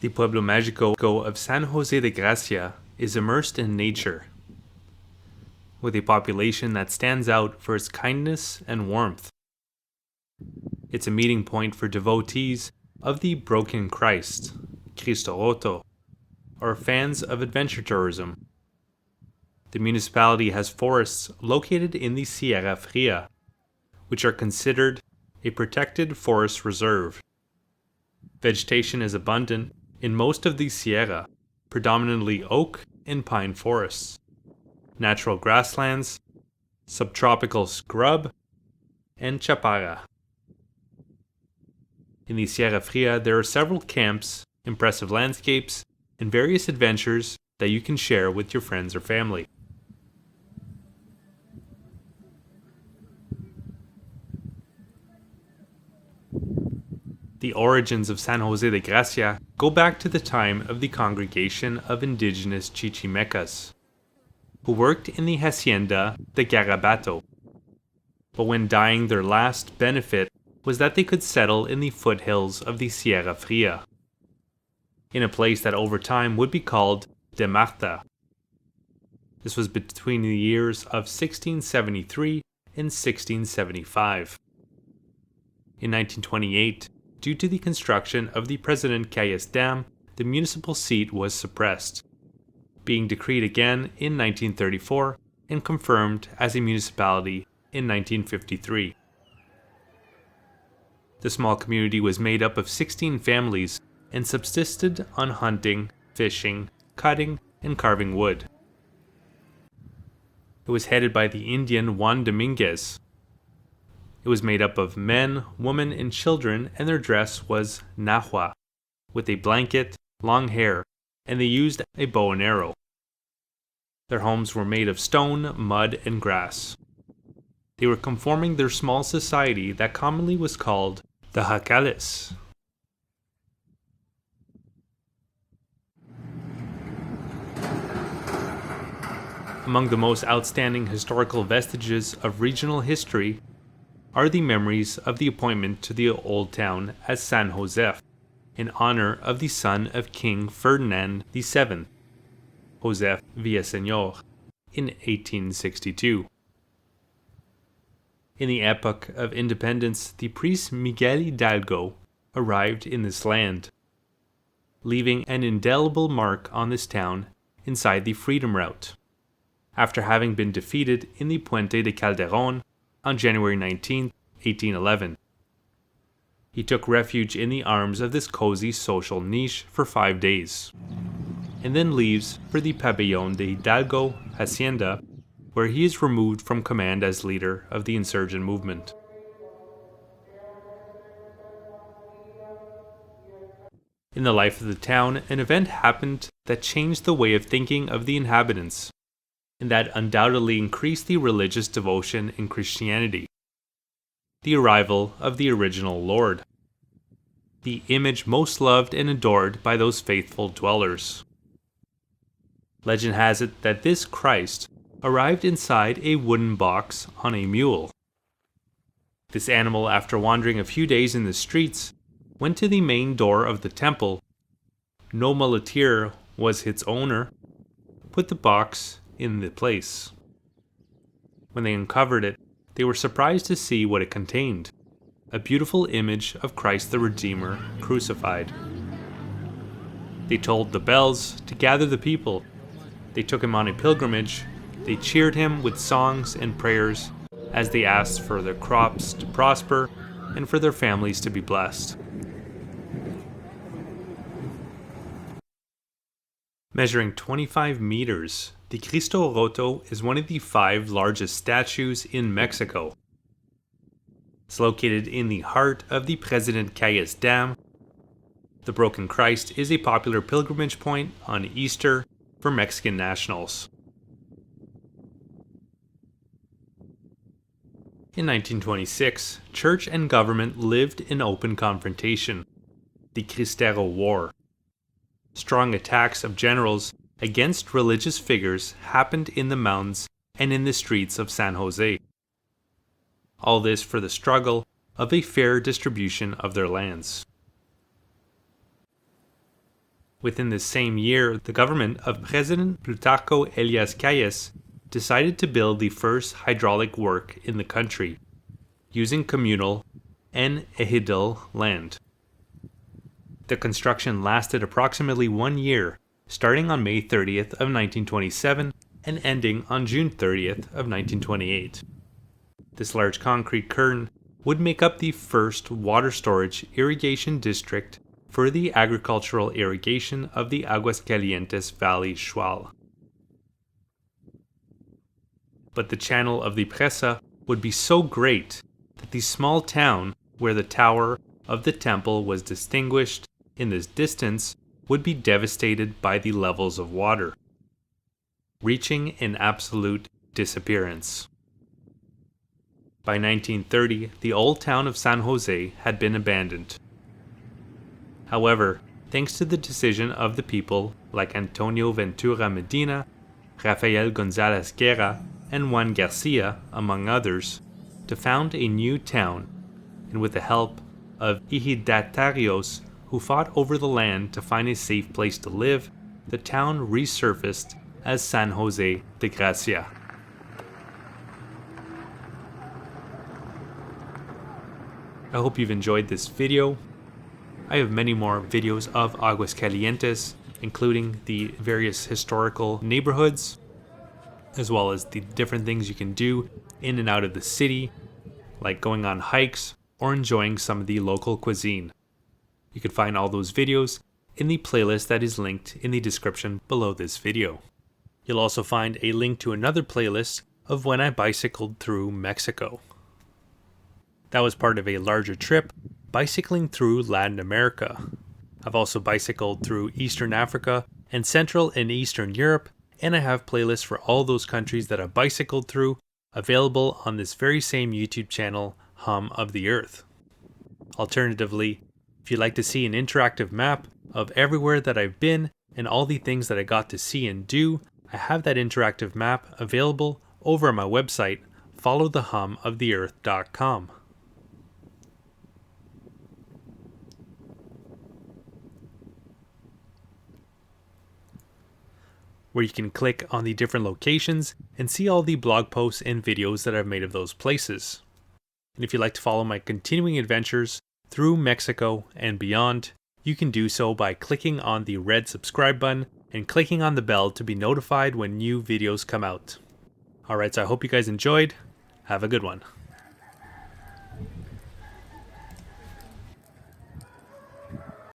The Pueblo Mágico of San Jose de Gracia is immersed in nature, with a population that stands out for its kindness and warmth. It's a meeting point for devotees of the broken Christ, Cristo Roto, or fans of adventure tourism. The municipality has forests located in the Sierra Fria, which are considered a protected forest reserve. Vegetation is abundant in most of the Sierra, predominantly oak and pine forests, natural grasslands, subtropical scrub, and chaparra. In the Sierra Fria, there are several camps, impressive landscapes, and various adventures that you can share with your friends or family. The origins of San Jose de Gracia go back to the time of the congregation of indigenous Chichimecas, who worked in the Hacienda de Garabato. But when dying, their last benefit was that they could settle in the foothills of the Sierra Fria, in a place that over time would be called De Marta. This was between the years of 1673 and 1675. In 1928, due to the construction of the President Calles Dam, the municipal seat was suppressed, being decreed again in 1934 and confirmed as a municipality in 1953. The small community was made up of 16 families and subsisted on hunting, fishing, cutting, and carving wood. It was headed by the Indian Juan Dominguez. It was made up of men, women, and children, and their dress was nahua, with a blanket, long hair, and they used a bow and arrow. Their homes were made of stone, mud, and grass. They were conforming their small society that commonly was called the Jacales. Among the most outstanding historical vestiges of regional history are the memories of the appointment to the old town as San Josef, in honor of the son of King Ferdinand VII, Josef Villaseñor, in 1862. In the epoch of independence, the priest Miguel Hidalgo arrived in this land, leaving an indelible mark on this town inside the Freedom Route, after having been defeated in the Puente de Calderón on January 19, 1811. He took refuge in the arms of this cozy social niche for 5 days, and then leaves for the Pabellón de Hidalgo Hacienda, where he is removed from command as leader of the insurgent movement. In the life of the town, an event happened that changed the way of thinking of the inhabitants, and that undoubtedly increased the religious devotion in Christianity: the arrival of the original Lord, the image most loved and adored by those faithful dwellers. Legend has it that this Christ arrived inside a wooden box on a mule. This animal, after wandering a few days in the streets, went to the main door of the temple. No muleteer was its owner, put the box in the place. When they uncovered it, they were surprised to see what it contained: a beautiful image of Christ the Redeemer crucified. They tolled the bells to gather the people. They took him on a pilgrimage. They cheered him with songs and prayers as they asked for their crops to prosper and for their families to be blessed. Measuring 25 meters, the Cristo Roto is one of the 5 largest statues in Mexico. It's located in the heart of the President Calles Dam. The Broken Christ is a popular pilgrimage point on Easter for Mexican nationals. In 1926, church and government lived in open confrontation, the Cristero War. Strong attacks of generals against religious figures happened in the mountains and in the streets of San Jose. All this for the struggle of a fair distribution of their lands. Within the same year, the government of President Plutarco Elias Calles decided to build the first hydraulic work in the country, using communal and ejidal land. The construction lasted approximately 1 year, starting on May 30th of 1927 and ending on June 30th of 1928. This large concrete curtain would make up the first water storage irrigation district for the agricultural irrigation of the Aguascalientes Valley Shual. But the channel of the Presa would be so great that the small town where the tower of the temple was distinguished in this distance would be devastated by the levels of water, reaching an absolute disappearance. By 1930, the old town of San Jose had been abandoned. However, thanks to the decision of the people like Antonio Ventura Medina, Rafael Gonzalez Guerra, and Juan Garcia, among others, to found a new town, and with the help of ejidatarios who fought over the land to find a safe place to live, the town resurfaced as San Jose de Gracia. I hope you've enjoyed this video. I have many more videos of Aguascalientes, including the various historical neighborhoods, as well as the different things you can do in and out of the city, like going on hikes or enjoying some of the local cuisine. You can find all those videos in the playlist that is linked in the description below this video. You'll also find a link to another playlist of when I bicycled through Mexico. That was part of a larger trip, bicycling through Latin America. I've also bicycled through Eastern Africa and Central and Eastern Europe, and I have playlists for all those countries that I've bicycled through available on this very same YouTube channel, Hum of the Earth. Alternatively, if you'd like to see an interactive map of everywhere that I've been and all the things that I got to see and do, I have that interactive map available over on my website, followthehumoftheearth.com. where you can click on the different locations and see all the blog posts and videos that I've made of those places. And if you'd like to follow my continuing adventures through Mexico and beyond, you can do so by clicking on the red subscribe button and clicking on the bell to be notified when new videos come out. Alright, so I hope you guys enjoyed. Have a good one.